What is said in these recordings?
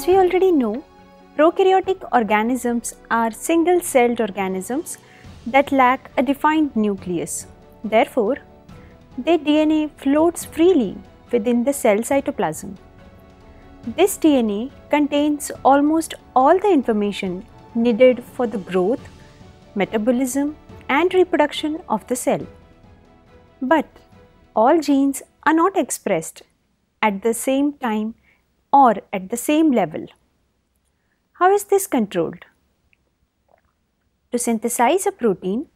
As we already know, prokaryotic organisms are single-celled organisms that lack a defined nucleus. Therefore, their DNA floats freely within the cell cytoplasm. This DNA contains almost all the information needed for the growth, metabolism, and reproduction of the cell. But all genes are not expressed at the same time or at the same level. How is this controlled? To synthesize a protein,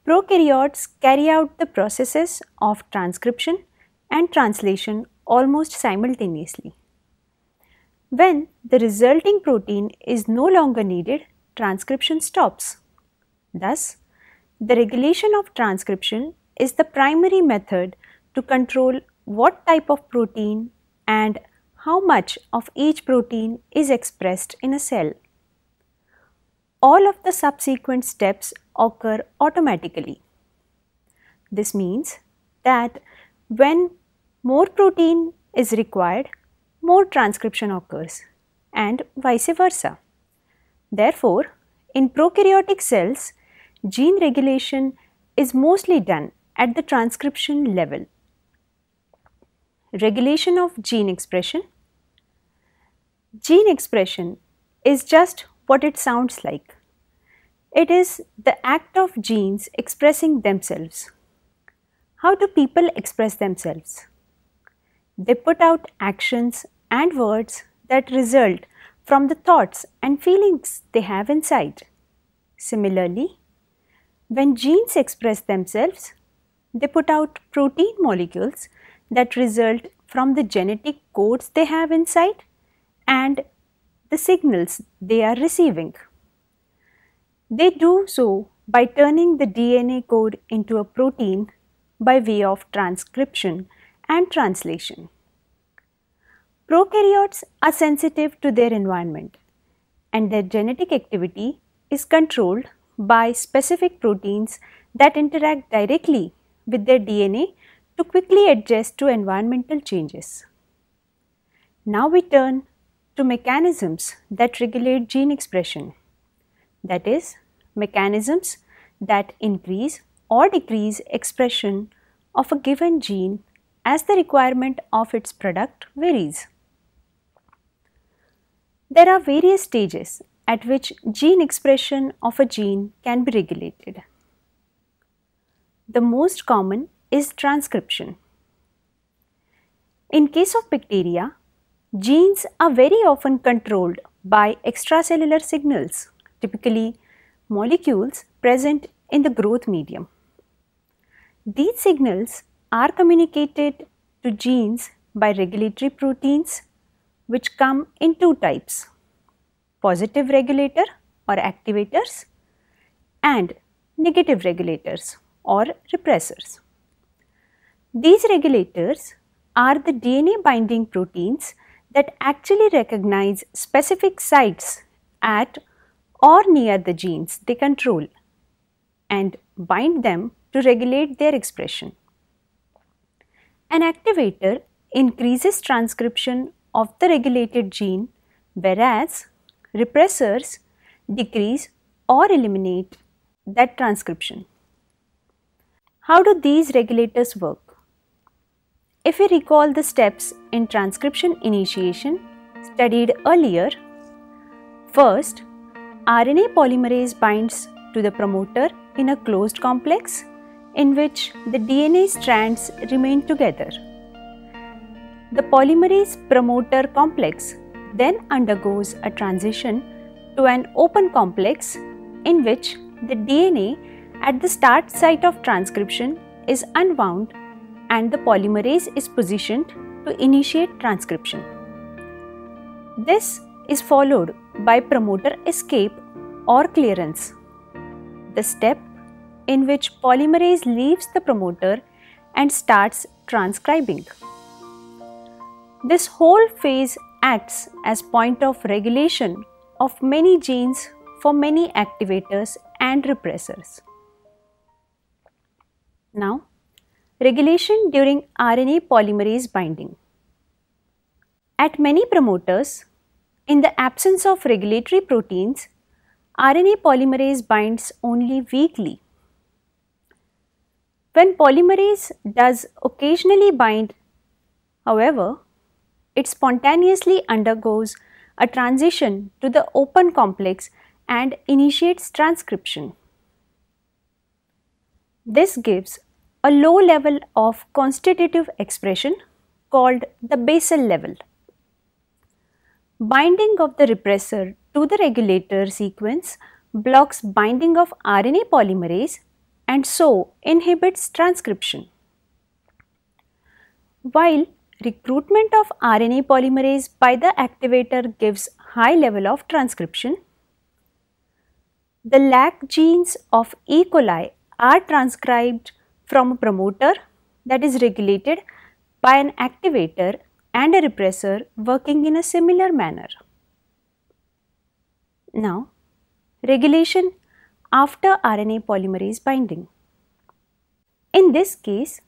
prokaryotes carry out the processes of transcription and translation almost simultaneously. When the resulting protein is no longer needed, transcription stops. Thus, the regulation of transcription is the primary method to control what type of protein and how much of each protein is expressed in a cell. All of the subsequent steps occur automatically. This means that when more protein is required, more transcription occurs and vice versa. Therefore, in prokaryotic cells, gene regulation is mostly done at the transcription level. Regulation of gene expression. Gene expression is just what it sounds like. It is the act of genes expressing themselves. How do people express themselves? They put out actions and words that result from the thoughts and feelings they have inside. Similarly, when genes express themselves, they put out protein molecules that result from the genetic codes they have inside and the signals they are receiving. They do so by turning the DNA code into a protein by way of transcription and translation. Prokaryotes are sensitive to their environment, and their genetic activity is controlled by specific proteins that interact directly with their DNA to quickly adjust to environmental changes. Now we turn to mechanisms that regulate gene expression, that is, mechanisms that increase or decrease expression of a given gene as the requirement of its product varies. There are various stages at which gene expression of a gene can be regulated. The most common is transcription. In case of bacteria, genes are very often controlled by extracellular signals, typically molecules present in the growth medium. These signals are communicated to genes by regulatory proteins, which come in two types: positive regulator or activators and negative regulators or repressors. These regulators are the DNA binding proteins that actually recognize specific sites at or near the genes they control and bind them to regulate their expression. An activator increases transcription of the regulated gene, whereas repressors decrease or eliminate that transcription. How do these regulators work? If we recall the steps in transcription initiation studied earlier, first, RNA polymerase binds to the promoter in a closed complex in which the DNA strands remain together. The polymerase promoter complex then undergoes a transition to an open complex in which the DNA at the start site of transcription is unwound and the polymerase is positioned to initiate transcription. This is followed by promoter escape or clearance, the step in which polymerase leaves the promoter and starts transcribing. This whole phase acts as point of regulation of many genes for many activators and repressors. Now, regulation during RNA polymerase binding. At many promoters, In the absence of regulatory proteins, RNA polymerase binds only weakly. When polymerase does occasionally bind, however, it spontaneously undergoes a transition to the open complex and initiates transcription. This gives a low level of constitutive expression called the basal level. Binding of the repressor to the regulator sequence blocks binding of RNA polymerase and so inhibits transcription. While recruitment of RNA polymerase by the activator gives high level of transcription, the lac genes of E. coli are transcribed from a promoter that is regulated by an activator and a repressor working in a similar manner. Now, regulation after RNA polymerase binding. In this case,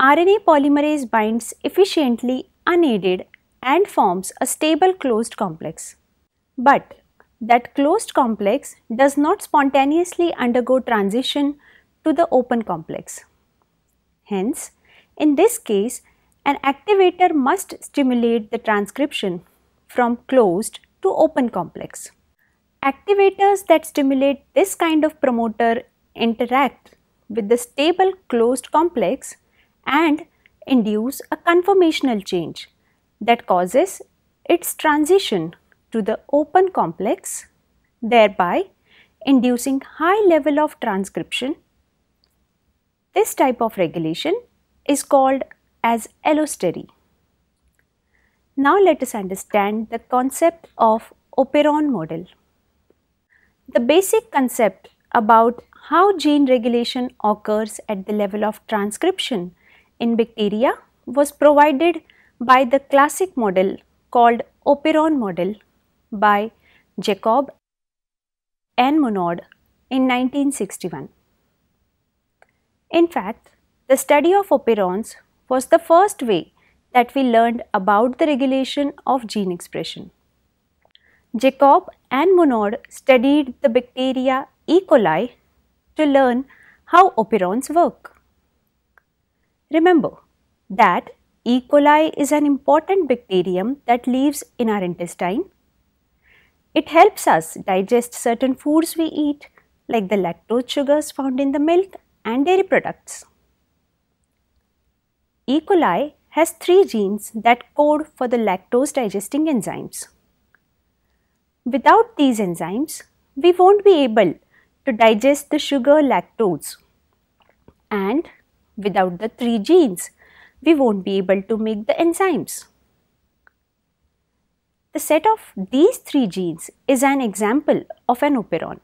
RNA polymerase binds efficiently unaided and forms a stable closed complex. But that closed complex does not spontaneously undergo transition to the open complex. Hence, in this case, an activator must stimulate the transcription from closed to open complex. Activators that stimulate this kind of promoter interact with the stable closed complex and induce a conformational change that causes its transition to the open complex, thereby inducing high level of transcription. This type of regulation is called as allostery. Now let us understand the concept of operon model. The basic concept about how gene regulation occurs at the level of transcription in bacteria was provided by the classic model called operon model by Jacob and Monod in 1961. In fact, the study of operons was the first way that we learned about the regulation of gene expression. Jacob and Monod studied the bacteria E. coli to learn how operons work. Remember that E. coli is an important bacterium that lives in our intestine. It helps us digest certain foods we eat, like the lactose sugars found in the milk and dairy products. E. coli has 3 genes that code for the lactose-digesting enzymes. Without these enzymes, we won't be able to digest the sugar lactose, and without the 3 genes, we won't be able to make the enzymes. The set of these 3 genes is an example of an operon.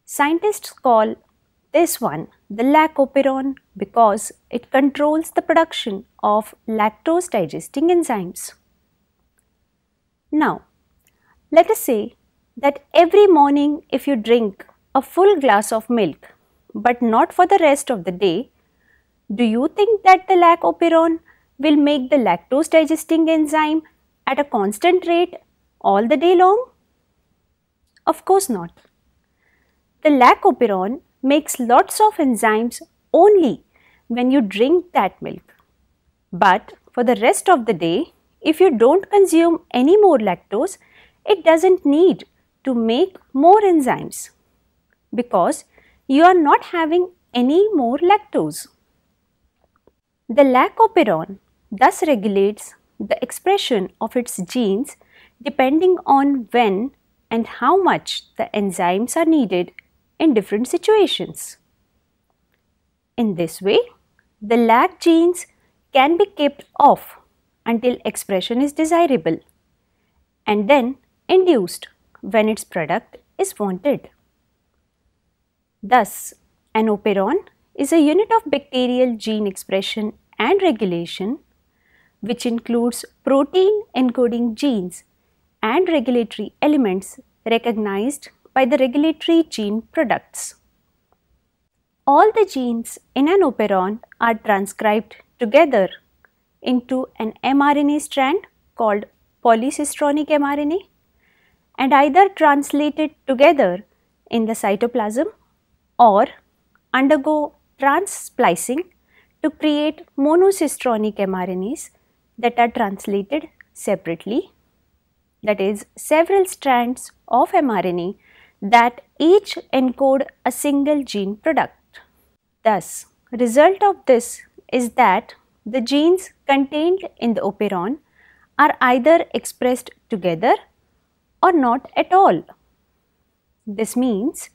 Scientists call this one the lac operon because it controls the production of lactose digesting enzymes. Now, let us say that every morning if you drink a full glass of milk but not for the rest of the day, do you think that the lac operon will make the lactose digesting enzyme at a constant rate all the day long? Of course not. The lac operon makes lots of enzymes only when you drink that milk. But for the rest of the day, if you don't consume any more lactose, it doesn't need to make more enzymes because you are not having any more lactose. The lac operon thus regulates the expression of its genes depending on when and how much the enzymes are needed in different situations. In this way, the lac genes can be kept off until expression is desirable and then induced when its product is wanted. Thus, an operon is a unit of bacterial gene expression and regulation which includes protein encoding genes and regulatory elements recognized by the regulatory gene products. All the genes in an operon are transcribed together into an mRNA strand called polycistronic mRNA and either translated together in the cytoplasm or undergo trans-splicing to create monocistronic mRNAs that are translated separately, that is, several strands of mRNA that each encode a single gene product. Thus, result of this is that the genes contained in the operon are either expressed together or not at all. This means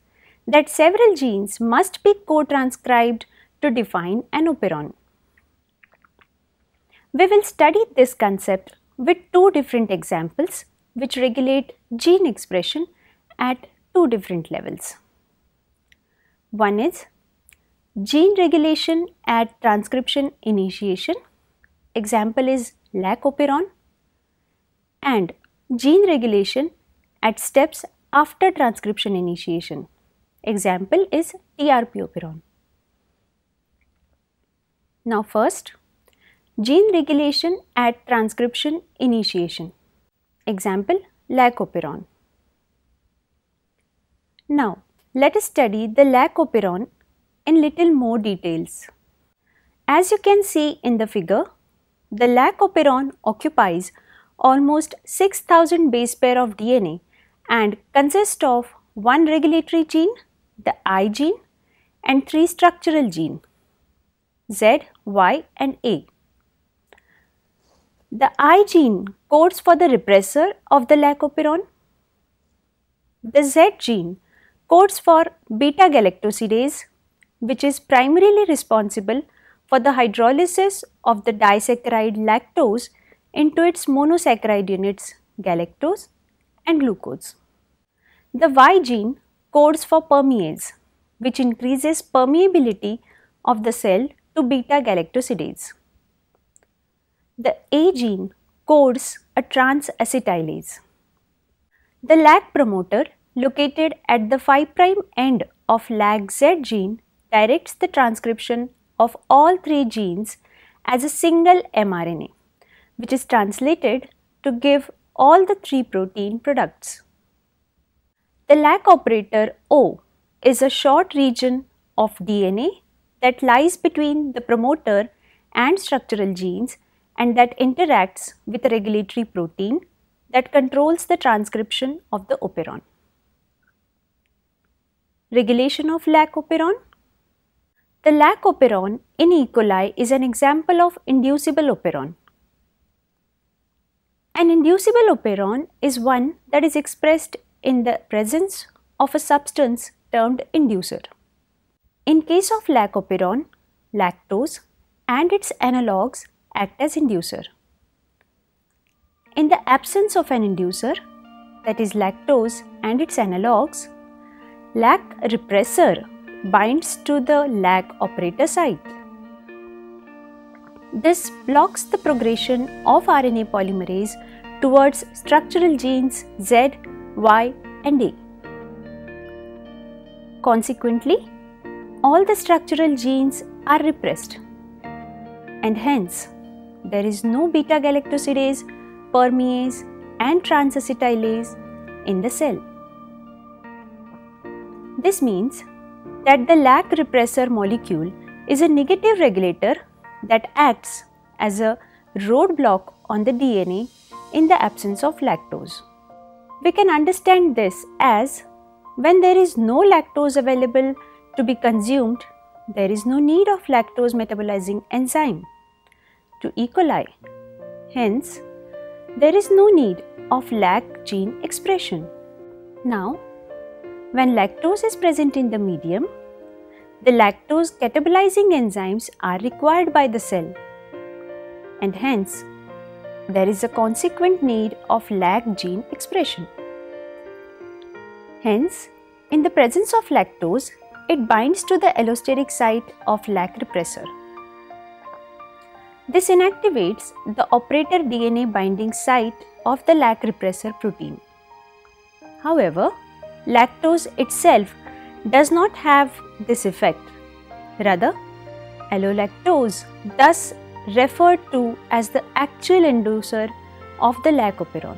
that several genes must be co-transcribed to define an operon. We will study this concept with two different examples which regulate gene expression at two different levels. One is gene regulation at transcription initiation, example is lac operon, and gene regulation at steps after transcription initiation, example is TRP operon. Now first, gene regulation at transcription initiation, example lac operon. Now let us study the lac operon in little more details. As you can see in the figure, the lac operon occupies almost 6,000 base pair of DNA and consists of one regulatory gene, the I gene, and three structural genes, Z, Y and A. The I gene codes for the repressor of the lac operon. The Z gene codes for beta-galactosidase, which is primarily responsible for the hydrolysis of the disaccharide lactose into its monosaccharide units galactose and glucose. The Y gene codes for permease, which increases permeability of the cell to beta-galactosidase. The A gene codes a trans-acetylase. The lac promoter located at the 5' end of lac-Z gene directs the transcription of all three genes as a single mRNA, which is translated to give all the three protein products. The lac operator O is a short region of DNA that lies between the promoter and structural genes and that interacts with a regulatory protein that controls the transcription of the operon. Regulation of lac operon. The lac operon in E. coli is an example of inducible operon. An inducible operon is one that is expressed in the presence of a substance termed inducer. In case of lac operon, lactose and its analogues act as inducer. In the absence of an inducer, that is lactose and its analogues, lac repressor binds to the lac operator site. This blocks the progression of RNA polymerase towards structural genes Z, Y and A. Consequently, all the structural genes are repressed and hence there is no beta-galactosidase, permease and trans-acetylase in the cell. This means that the lac repressor molecule is a negative regulator that acts as a roadblock on the DNA in the absence of lactose. We can understand this as when there is no lactose available to be consumed, there is no need of lactose metabolizing enzyme to E. coli. Hence, there is no need of lac gene expression. Now, when lactose is present in the medium, the lactose catabolizing enzymes are required by the cell and hence there is a consequent need of lac gene expression. Hence, in the presence of lactose, it binds to the allosteric site of lac repressor. This inactivates the operator DNA binding site of the lac repressor protein. However, lactose itself does not have this effect. Rather, allolactose, thus referred to as the actual inducer, of the lac operon.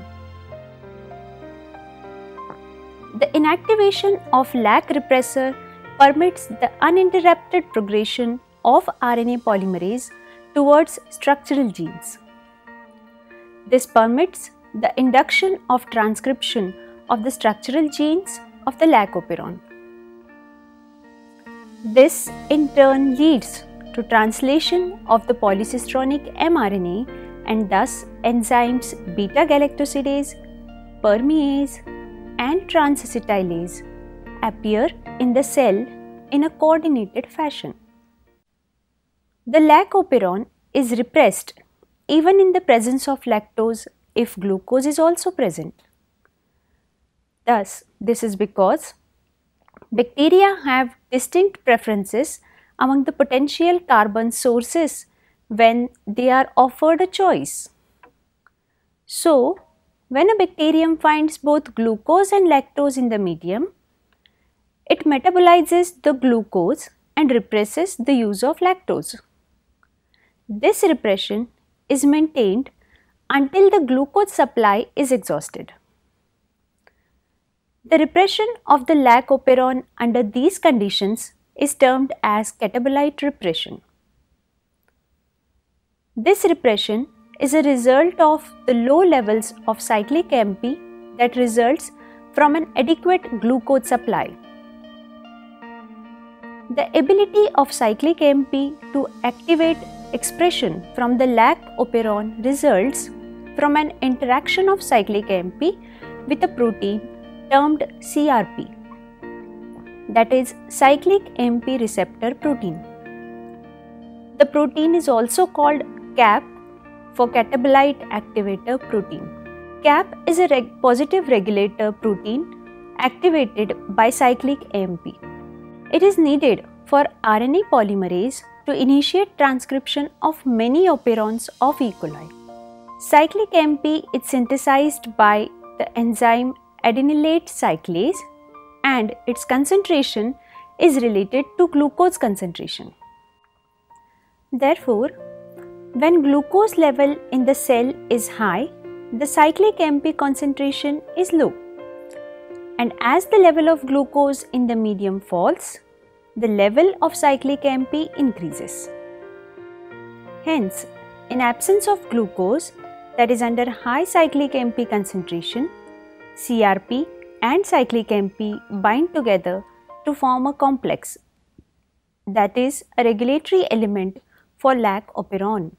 The inactivation of lac repressor permits the uninterrupted progression of RNA polymerase towards structural genes. This permits the induction of transcription of the structural genes of the lac operon. This in turn leads to translation of the polycistronic mRNA, and thus enzymes beta-galactosidase, permease and transacetylase appear in the cell in a coordinated fashion. The lac operon is repressed even in the presence of lactose if glucose is also present. Thus, this is because bacteria have distinct preferences among the potential carbon sources when they are offered a choice. So, when a bacterium finds both glucose and lactose in the medium, it metabolizes the glucose and represses the use of lactose. This repression is maintained until the glucose supply is exhausted. The repression of the lac operon under these conditions is termed as catabolite repression. This repression is a result of the low levels of cyclic AMP that results from an adequate glucose supply. The ability of cyclic AMP to activate expression from the lac operon results from an interaction of cyclic AMP with a protein termed CRP, that is cyclic AMP receptor protein. The protein is also called CAP for catabolite activator protein. CAP is a positive regulator protein activated by cyclic AMP. It is needed for RNA polymerase to initiate transcription of many operons of E. coli. Cyclic AMP is synthesized by the enzyme adenylate cyclase, and its concentration is related to glucose concentration. Therefore, when glucose level in the cell is high, the cyclic AMP concentration is low, and as the level of glucose in the medium falls, the level of cyclic AMP increases. Hence, in absence of glucose, that is under high cyclic AMP concentration, CRP and cyclic AMP bind together to form a complex, that is a regulatory element for lac operon.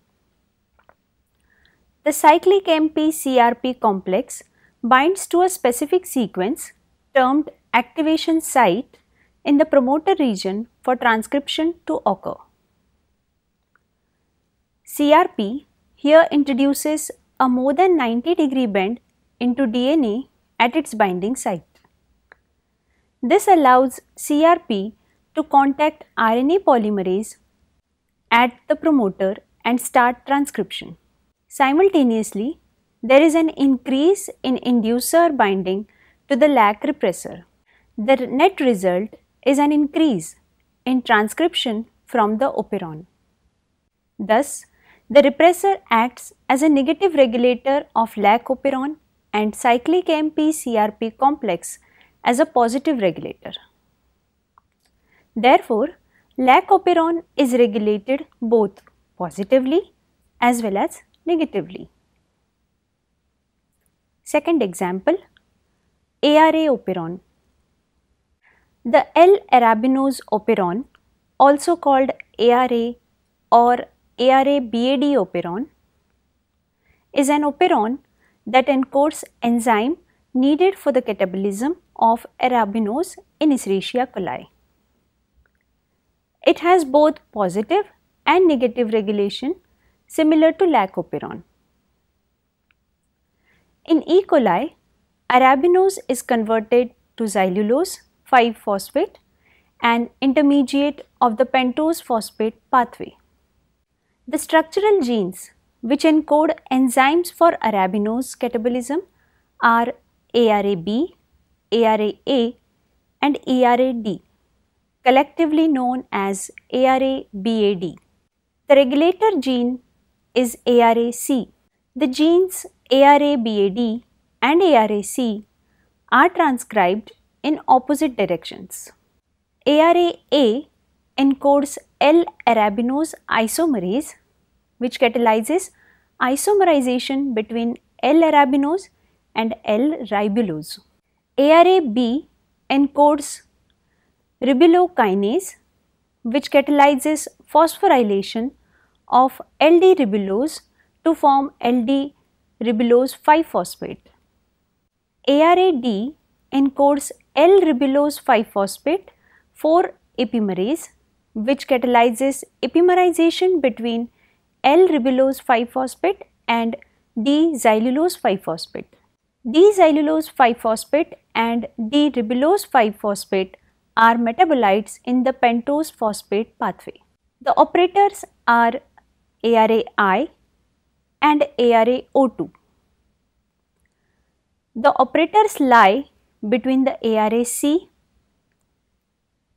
The cyclic AMP CRP complex binds to a specific sequence termed activation site in the promoter region for transcription to occur. CRP here introduces a more than 90-degree bend into DNA at its binding site. This allows CRP to contact RNA polymerase at the promoter and start transcription. Simultaneously, there is an increase in inducer binding to the lac repressor. The net result is an increase in transcription from the operon. Thus, the repressor acts as a negative regulator of lac operon and cyclic AMP CRP complex as a positive regulator. Therefore, lac operon is regulated both positively as well as negatively. Second example, ARA operon. The L-arabinose operon, also called ARA or ARA-BAD operon, is an operon that encodes enzyme needed for the catabolism of arabinose in Escherichia coli. It has both positive and negative regulation similar to lac operon. In E. coli, arabinose is converted to xylulose 5-phosphate, an intermediate of the pentose phosphate pathway. The structural genes which encode enzymes for arabinose catabolism are ARA-B, ARA-A and ARA-D, collectively known as ARA-BAD. The regulator gene is ARA-C. The genes ARA-BAD and ARA-C are transcribed in opposite directions. ARA-A encodes L-arabinose isomerase, which catalyzes isomerization between L-arabinose and L-ribulose. ARA-B encodes ribokinase, which catalyzes phosphorylation of LD-ribulose to form LD-ribulose 5-phosphate. ARA-D encodes L-ribulose 5-phosphate 4 epimerase, which catalyzes epimerization between L-ribulose 5-phosphate and D-xylulose 5-phosphate. D-xylulose 5-phosphate and D-ribulose 5-phosphate are metabolites in the pentose phosphate pathway. The operators are ARA-I and ARA-O2. The operators lie between the ARA-C.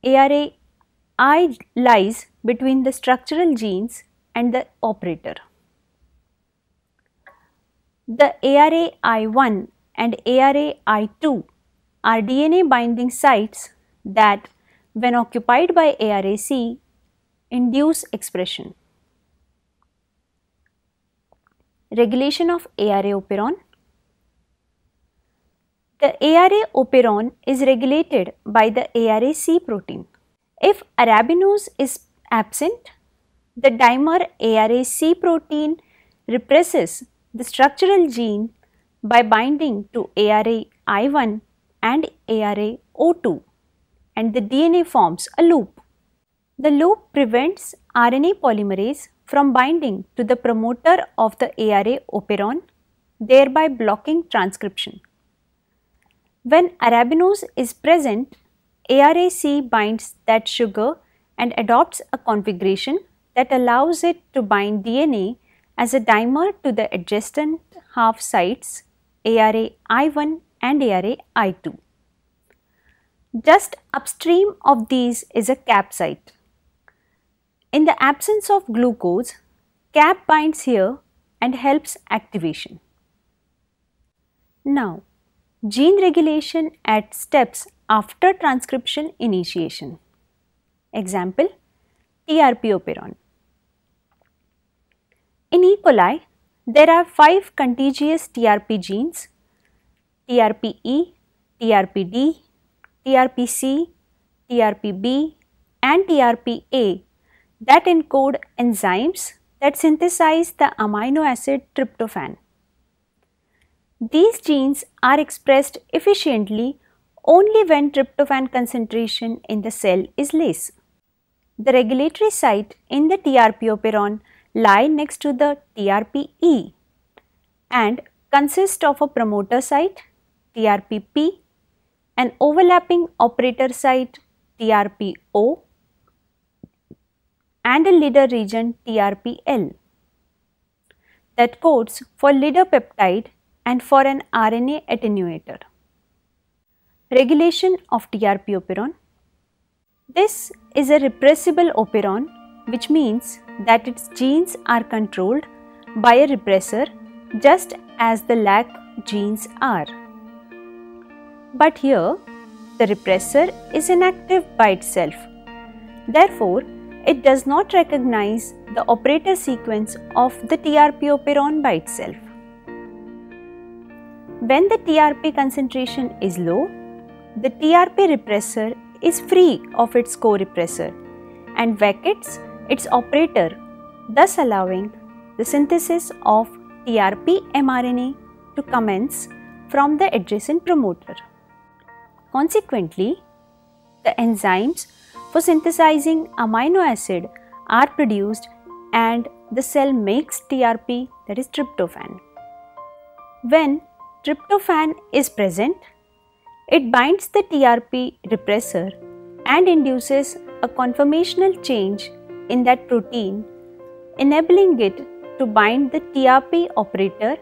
ARA-I lies between the structural genes and the operator. The ARA-I1 and ARA-I2 are DNA binding sites that, when occupied by ARA-C, induce expression. Regulation of ARA operon. The ARA operon is regulated by the ARA-C protein. If arabinose is absent, the dimer ARA-C protein represses the structural gene by binding to ARA-I1 and ARA-O2, and the DNA forms a loop. The loop prevents RNA polymerase from binding to the promoter of the ARA operon, thereby blocking transcription. When arabinose is present, ARA-C binds that sugar and adopts a configuration that allows it to bind DNA as a dimer to the adjacent half sites ARA-I1 and ARA-I2. Just upstream of these is a cap site. In the absence of glucose, cap binds here and helps activation. Now, gene regulation at steps after transcription initiation. Example, TRP operon. In E. coli, there are 5 contiguous TRP genes: TRPE, TRPD, TRPC, TRPB and TRPA that encode enzymes that synthesize the amino acid tryptophan. These genes are expressed efficiently only when tryptophan concentration in the cell is less. The regulatory site in the TRP operon lie next to the TRPE and consist of a promoter site TRPP, an overlapping operator site TRPO and a leader region TRPL that codes for leader peptide and for an RNA attenuator. Regulation of TRP operon. This is a repressible operon, which means that its genes are controlled by a repressor just as the LAC genes are. But here, the repressor is inactive by itself. Therefore, it does not recognize the operator sequence of the TRP operon by itself. When the TRP concentration is low, the TRP repressor is free of its co-repressor and vacates its operator, thus allowing the synthesis of TRP mRNA to commence from the adjacent promoter. Consequently, the enzymes for synthesizing amino acid are produced and the cell makes TRP, that is tryptophan. When tryptophan is present, it binds the TRP repressor and induces a conformational change in that protein, enabling it to bind the TRP operator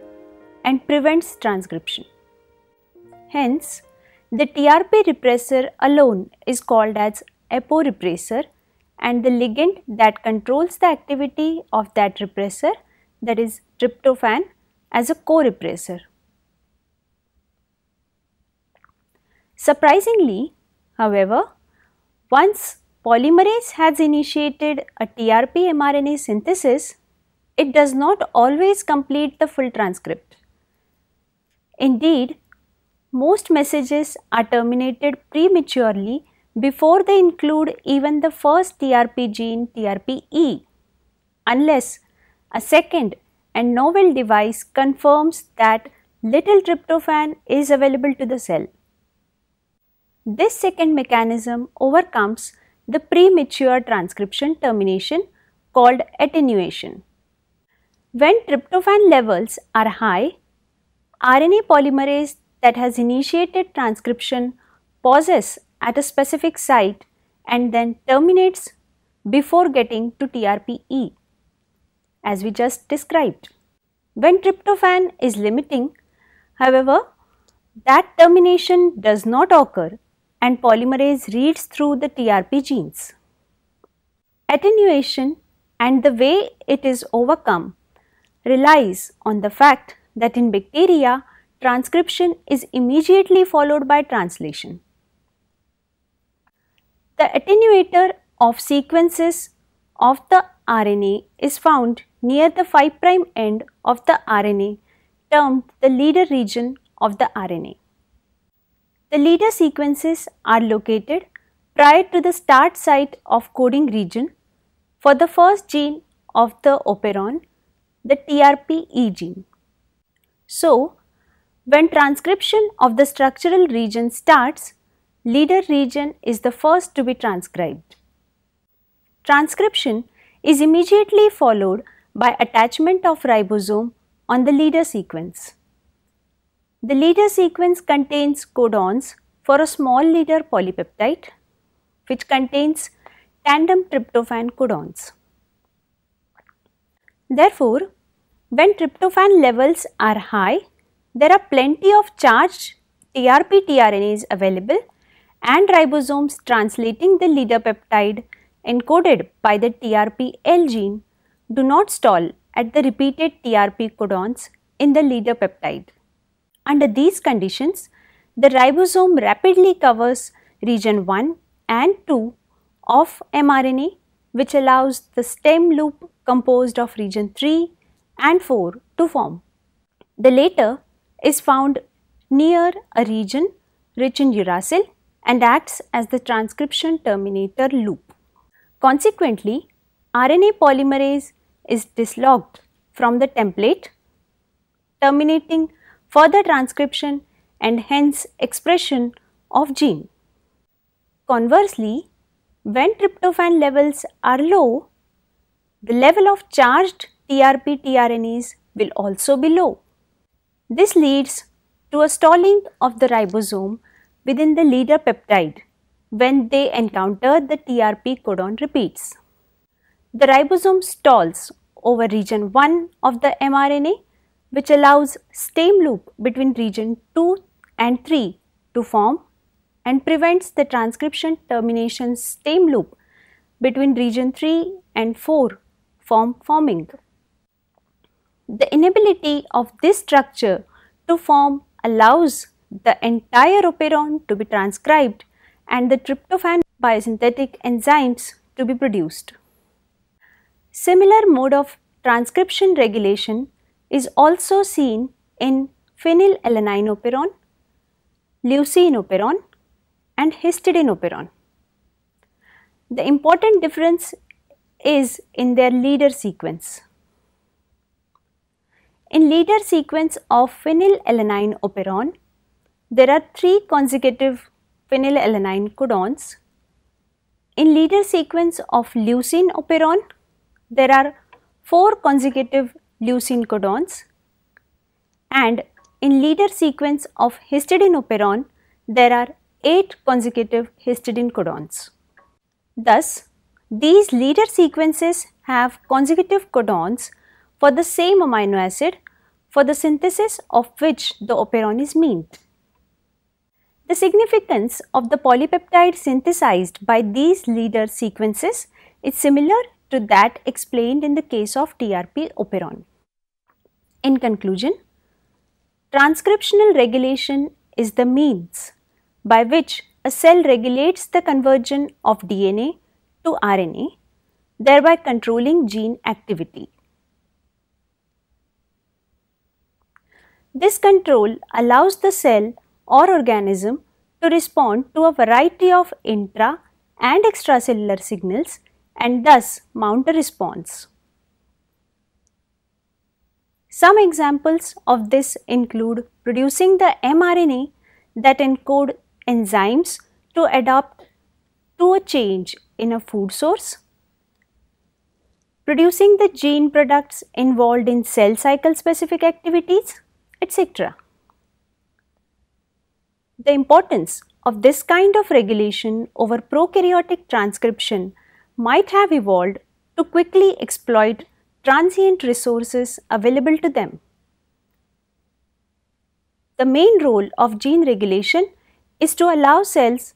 and prevents transcription. Hence, the TRP repressor alone is called as aporepressor, and the ligand that controls the activity of that repressor, that is tryptophan, as a co-repressor. Surprisingly, however, once polymerase has initiated a TRP mRNA synthesis, it does not always complete the full transcript. Indeed, most messages are terminated prematurely before they include even the first TRP gene TRPE, unless a second and novel device confirms that little tryptophan is available to the cell. This second mechanism overcomes the premature transcription termination called attenuation. When tryptophan levels are high, RNA polymerase that has initiated transcription pauses at a specific site and then terminates before getting to TRPE, as we just described. When tryptophan is limiting, however, that termination does not occur and polymerase reads through the TRP genes. Attenuation and the way it is overcome relies on the fact that in bacteria, transcription is immediately followed by translation. The attenuator of sequences of the RNA is found near the 5' end of the RNA, termed the leader region of the RNA. The leader sequences are located prior to the start site of coding region for the first gene of the operon, the TRPE gene. So, when transcription of the structural region starts, leader region is the first to be transcribed. Transcription is immediately followed by attachment of ribosome on the leader sequence. The leader sequence contains codons for a small leader polypeptide, which contains tandem tryptophan codons. Therefore, when tryptophan levels are high, there are plenty of charged TRP tRNAs available and ribosomes translating the leader peptide encoded by the TRPL gene do not stall at the repeated TRP codons in the leader peptide. Under these conditions, the ribosome rapidly covers region 1 and 2 of mRNA, which allows the stem loop composed of region 3 and 4 to form. The latter is found near a region rich in uracil and acts as the transcription terminator loop. Consequently, RNA polymerase is dislodged from the template, terminating further transcription and hence expression of gene. Conversely, when tryptophan levels are low, the level of charged TRP tRNAs will also be low. This leads to a stalling of the ribosome within the leader peptide when they encounter the TRP codon repeats. The ribosome stalls over region 1 of the mRNA, which allows stem loop between region 2 and 3 to form and prevents the transcription termination stem loop between region 3 and 4 from forming. The inability of this structure to form allows the entire operon to be transcribed and the tryptophan biosynthetic enzymes to be produced. Similar mode of transcription regulation is also seen in phenylalanine operon, leucine operon and histidine operon. The important difference is in their leader sequence. In leader sequence of phenylalanine operon, there are 3 consecutive phenylalanine codons. In leader sequence of leucine operon, there are 4 consecutive leucine codons, and in leader sequence of histidine operon, there are 8 consecutive histidine codons. Thus, these leader sequences have consecutive codons for the same amino acid for the synthesis of which the operon is meant. The significance of the polypeptide synthesized by these leader sequences is similar to that explained in the case of TRP operon. In conclusion, transcriptional regulation is the means by which a cell regulates the conversion of DNA to RNA, thereby controlling gene activity. This control allows the cell or organism to respond to a variety of intra and extracellular signals and thus mount a response. Some examples of this include producing the mRNA that encode enzymes to adapt to a change in a food source, producing the gene products involved in cell cycle specific activities, etc. The importance of this kind of regulation over prokaryotic transcription might have evolved to quickly exploit transient resources available to them. The main role of gene regulation is to allow cells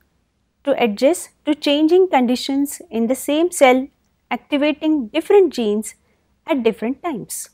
to adjust to changing conditions in the same cell, activating different genes at different times.